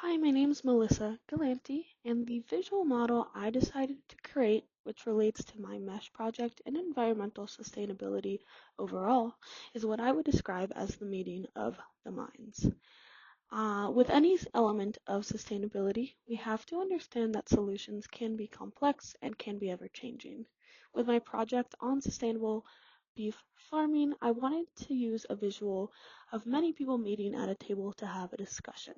Hi, my name is Melissa Galanti, and the visual model I decided to create, which relates to my MESH project and environmental sustainability overall, is what I would describe as the meeting of the minds. With any element of sustainability, we have to understand that solutions can be complex and can be ever changing. With my project on sustainable beef farming, I wanted to use a visual of many people meeting at a table to have a discussion.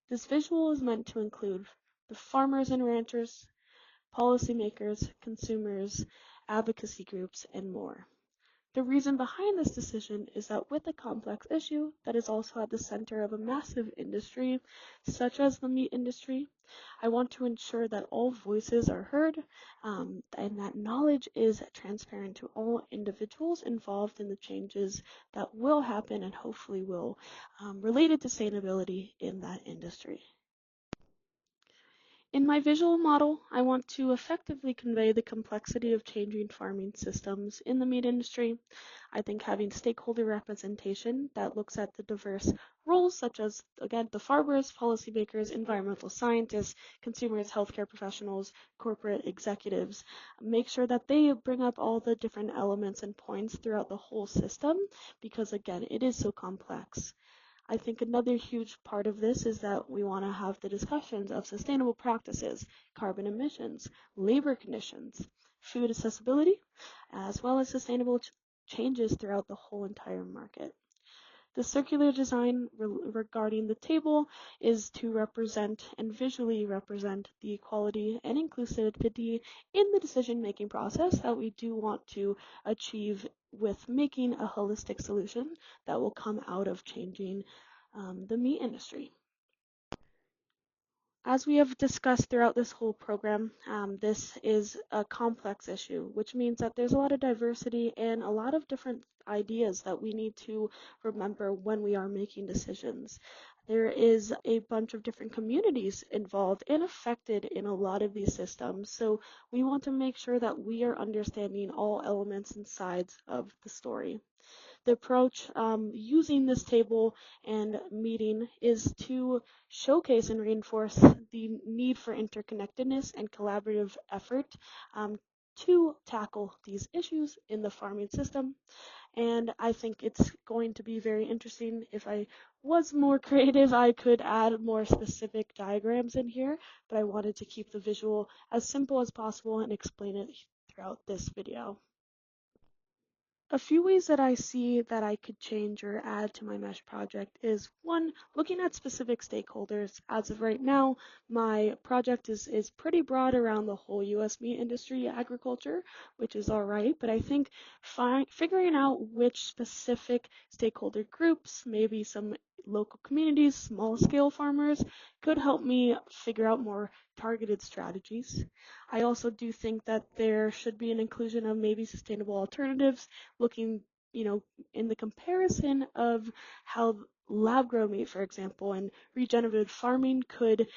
This visual is meant to include the farmers and ranchers, policymakers, consumers, advocacy groups, and more. The reason behind this decision is that with a complex issue that is also at the center of a massive industry, such as the meat industry, I want to ensure that all voices are heard and that knowledge is transparent to all individuals involved in the changes that will happen and hopefully will related to sustainability in that industry. In my visual model, I want to effectively convey the complexity of changing farming systems in the meat industry. I think having stakeholder representation that looks at the diverse roles such as, again, the farmers, policymakers, environmental scientists, consumers, healthcare professionals, corporate executives, make sure that they bring up all the different elements and points throughout the whole system because, again, it is so complex. I think another huge part of this is that we want to have the discussions of sustainable practices, carbon emissions, labor conditions, food accessibility, as well as sustainable changes throughout the whole entire market. The circular design regarding the table is to represent and visually represent the equality and inclusivity in the decision-making process that we do want to achieve with making a holistic solution that will come out of changing the meat industry. As we have discussed throughout this whole program, this is a complex issue, which means that there's a lot of diversity and a lot of different ideas that we need to remember when we are making decisions. There is a bunch of different communities involved and affected in a lot of these systems, so we want to make sure that we are understanding all elements and sides of the story. The approach using this table and meeting is to showcase and reinforce the need for interconnectedness and collaborative effort to tackle these issues in the farming system. And I think it's going to be very interesting. If I was more creative, I could add more specific diagrams in here, but I wanted to keep the visual as simple as possible and explain it throughout this video. A few ways that I see that I could change or add to my mesh project is one, looking at specific stakeholders. As of right now, my project is pretty broad around the whole US meat industry, agriculture, which is all right, but I think figuring out which specific stakeholder groups, maybe some local communities, small scale farmers, could help me figure out more targeted strategies. I also do think that there should be an inclusion of maybe sustainable alternatives, looking, in the comparison of how lab-grown meat, for example, and regenerative farming could,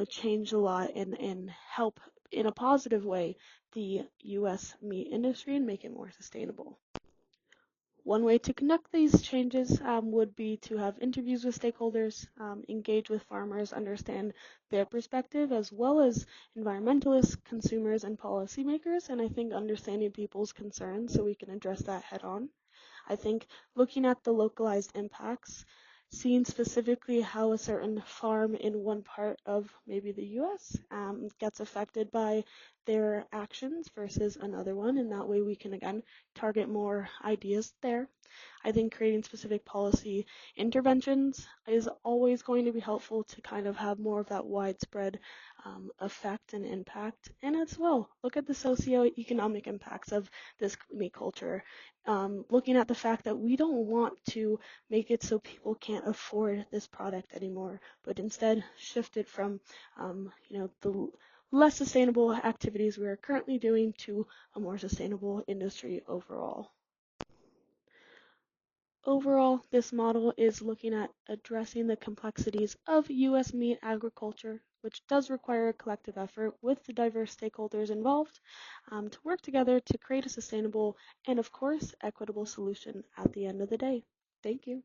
change a lot and help in a positive way the U.S. meat industry and make it more sustainable. One way to conduct these changes would be to have interviews with stakeholders, engage with farmers, understand their perspective, as well as environmentalists, consumers, and policymakers, and I think understanding people's concerns so we can address that head on. I think looking at the localized impacts, seeing specifically how a certain farm in one part of maybe the US gets affected by their actions versus another one, and that way we can again target more ideas there. I think creating specific policy interventions is always going to be helpful to kind of have more of that widespread effect and impact. And as well, look at the socioeconomic impacts of this meat culture. Looking at the fact that we don't want to make it so people can't afford this product anymore, but instead shift it from, the less sustainable activities we are currently doing to a more sustainable industry overall. Overall, this model is looking at addressing the complexities of U.S. meat agriculture, which does require a collective effort with the diverse stakeholders involved to work together to create a sustainable and, of course, equitable solution at the end of the day. Thank you.